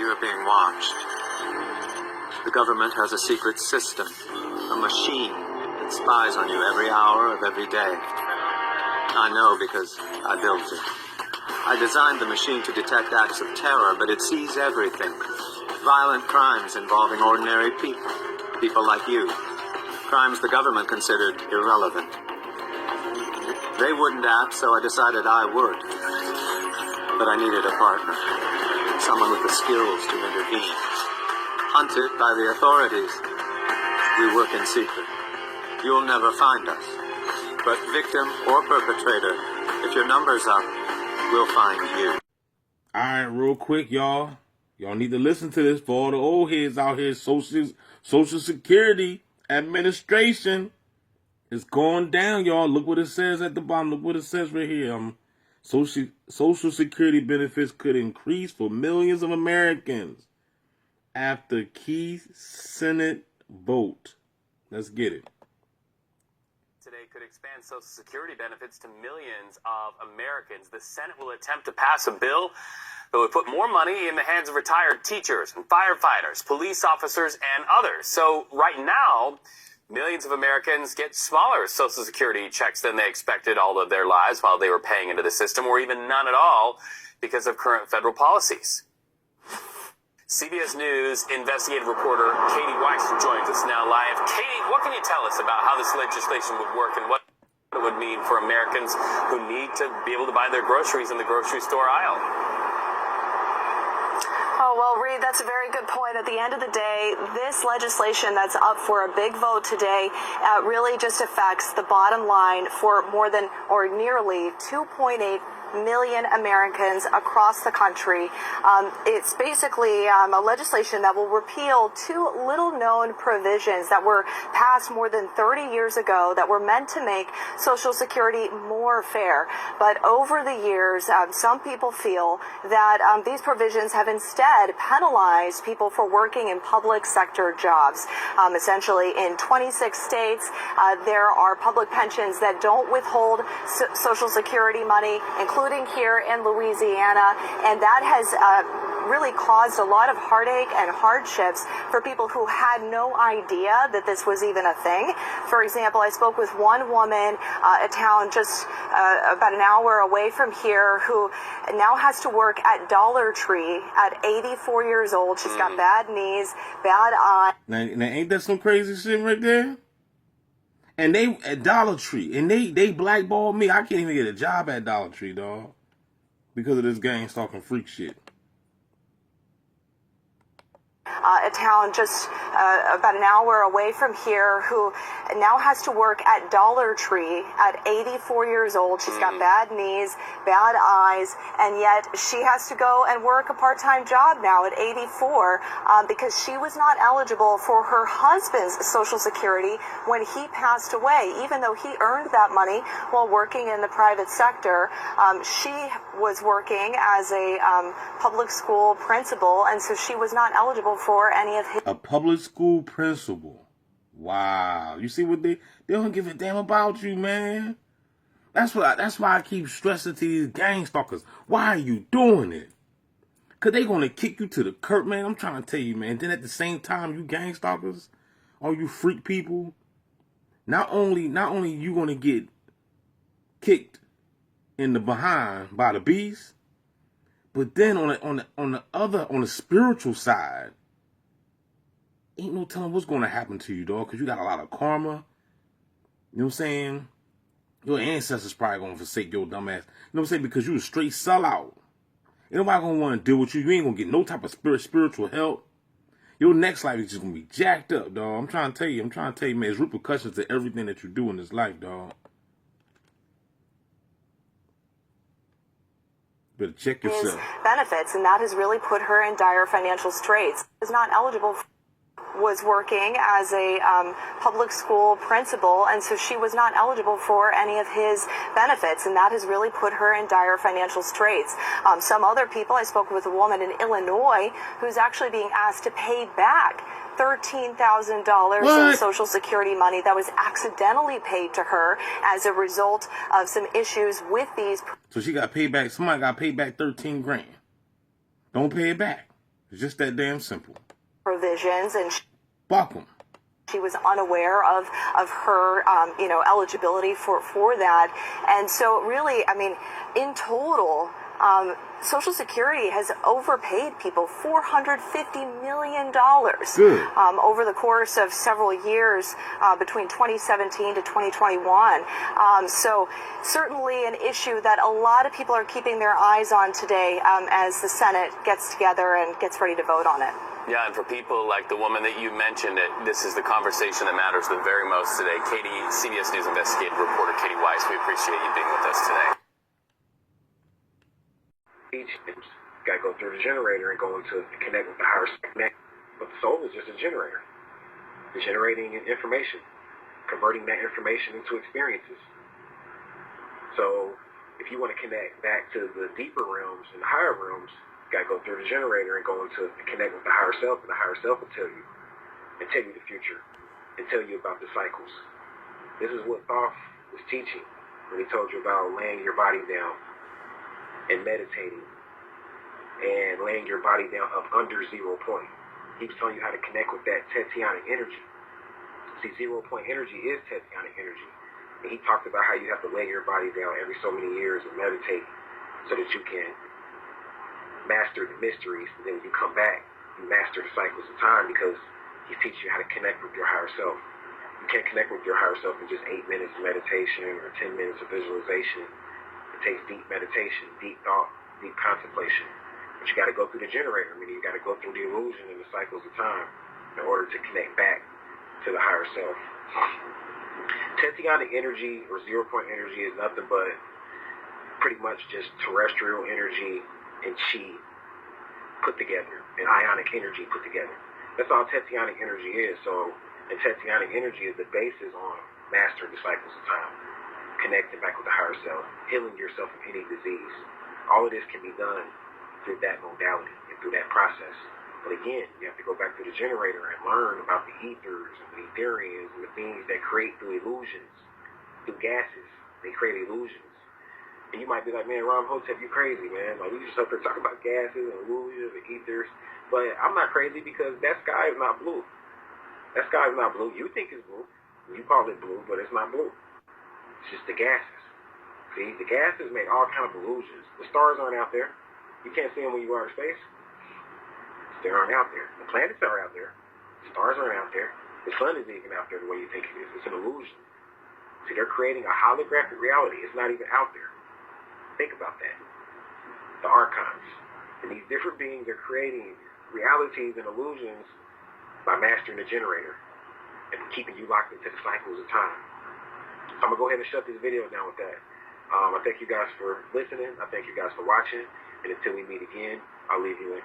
You're being watched. The government has a secret system, a machine that spies on you every hour of every day. I know because I built it. I designed the machine to detect acts of terror, but it sees everything. Violent crimes involving ordinary people, people like you. Crimes the government considered irrelevant. They wouldn't act, so I decided I would. But I needed a partner, someone with the skills to intervene. Hunted by the authorities, we work in secret. You'll never find us. But victim or perpetrator, if your number's up, we'll find you. All right, real quick, y'all. Y'all need to listen to this for all the old heads out here. Social Security Administration is going down, y'all. Look what it says at the bottom. Look what it says right here. Social Security benefits could increase for millions of Americans after key Senate vote. Let's get it. Today could expand Social Security benefits to millions of Americans. The Senate will attempt to pass a bill that would put more money in the hands of retired teachers and firefighters, police officers, and others. So right now, millions of Americans get smaller Social Security checks than they expected all of their lives while they were paying into the system, or even none at all because of current federal policies. CBS News investigative reporter Katie Weiss joins us now live. Katie, what can you tell us about how this legislation would work and what it would mean for Americans who need to be able to buy their groceries in the grocery store aisle? Oh, well, Reed, that's a very good point. At the end of the day, this legislation that's up for a big vote today really just affects the bottom line for more than or nearly 2.8 million Americans across the country. It's basically a legislation that will repeal two little-known provisions that were passed more than 30 years ago that were meant to make Social Security more fair. But over the years, some people feel that these provisions have instead penalized people for working in public sector jobs. Essentially, in 26 states, there are public pensions that don't withhold Social Security money, including here in Louisiana, and that has really caused a lot of heartache and hardships for people who had no idea that this was even a thing. For example, I spoke with one woman, a town just about an hour away from here, who now has to work at Dollar Tree at 84 years old. She's got bad knees, bad eyes. Now, ain't that some crazy shit right there? And they at Dollar Tree, and they blackballed me. I can't even get a job at Dollar Tree, dog, because of this Gangstalked freak shit. A town just about an hour away from here, who now has to work at Dollar Tree at 84 years old. She's got bad knees, bad eyes, and yet she has to go and work a part-time job now at 84 because she was not eligible for her husband's Social Security when he passed away. Even though he earned that money while working in the private sector, she was working as a public school principal, and so she was not eligible for any of his... A public school principal. Wow. You see what they don't give a damn about you, man. That's why I keep stressing to these gangstalkers. Why are you doing it? Cause they gonna kick you to the curb, man. I'm trying to tell you, man. Then at the same time, you gangstalkers, all you freak people, not only you gonna get kicked in the behind by the beast, but then on the spiritual side, ain't no telling what's going to happen to you, dog, because you got a lot of karma. You know what I'm saying? Your ancestors probably going to forsake your dumb ass. You know what I'm saying? Because you a straight sellout. Ain't nobody going to want to deal with you. You ain't going to get no type of spiritual help. Your next life is just going to be jacked up, dog. I'm trying to tell you, man, there's repercussions to everything that you do in this life, dog. Better check yourself. Benefits, and that has really put her in dire financial straits. Is not eligible for... was working as a public school principal, and so she was not eligible for any of his benefits, and that has really put her in dire financial straits. Some other people, I spoke with a woman in Illinois who's actually being asked to pay back $13,000 in Social Security money that was accidentally paid to her as a result of some issues with these. So she got paid back, somebody got paid back 13 grand. Don't pay it back. It's just that damn simple. provisions, and Fuck 'em. she was unaware of her, eligibility for that. And so really, I mean, in total, Social Security has overpaid people $450 million over the course of several years between 2017 to 2021. So certainly an issue that a lot of people are keeping their eyes on today as the Senate gets together and gets ready to vote on it. Yeah, and for people like the woman that you mentioned, this is the conversation that matters the very most today. Katie, CBS News investigative reporter Katie Weiss, we appreciate you being with us today. Each got to go through the generator and go into connect with the higher self. But the soul is just a generator. It's generating information, converting that information into experiences. So if you want to connect back to the deeper realms and the higher realms, got to go through the generator and go into connect with the higher self, and the higher self will tell you the future and tell you about the cycles. This is what Thoth was teaching when he told you about laying your body down and meditating and laying your body down up under 0 point. He was telling you how to connect with that tetionic energy. See, 0 point energy is tetionic energy. And he talked about how you have to lay your body down every so many years and meditate so that you can master the mysteries, and then when you come back, you master the cycles of time, because he's teaching you how to connect with your higher self. You can't connect with your higher self in just 8 minutes of meditation or 10 minutes of visualization. It takes deep meditation, deep thought, deep contemplation. But you got to go through the generator, meaning you got to go through the illusion and the cycles of time in order to connect back to the higher self. Tetionic energy or 0 point energy is nothing but pretty much just terrestrial energy and chi put together, and ionic energy put together. That's all tetionic energy is. So, and tetionic energy is the basis on mastering the cycles of time, connecting back with the higher self, healing yourself from any disease. All of this can be done through that modality and through that process. But again, you have to go back to the generator and learn about the ethers and the etherians and the things that create through illusions, through gases. They create illusions. And you might be like, man, Ram Hotep, you crazy, man. Like, we just up there talking about gases and illusions and ethers. But I'm not crazy, because that sky is not blue. That sky is not blue. You think it's blue. You call it blue, but it's not blue. It's just the gases. See, the gases make all kind of illusions. The stars aren't out there. You can't see them when you are in space. They aren't out there. The planets are out there. The stars aren't out there. The sun isn't even out there the way you think it is. It's an illusion. See, they're creating a holographic reality. It's not even out there. Think about that. The archons. And these different beings are creating realities and illusions by mastering the generator and keeping you locked into the cycles of time. So I'm going to go ahead and shut this video down with that. I thank you guys for listening. I thank you guys for watching. And until we meet again, I'll leave you in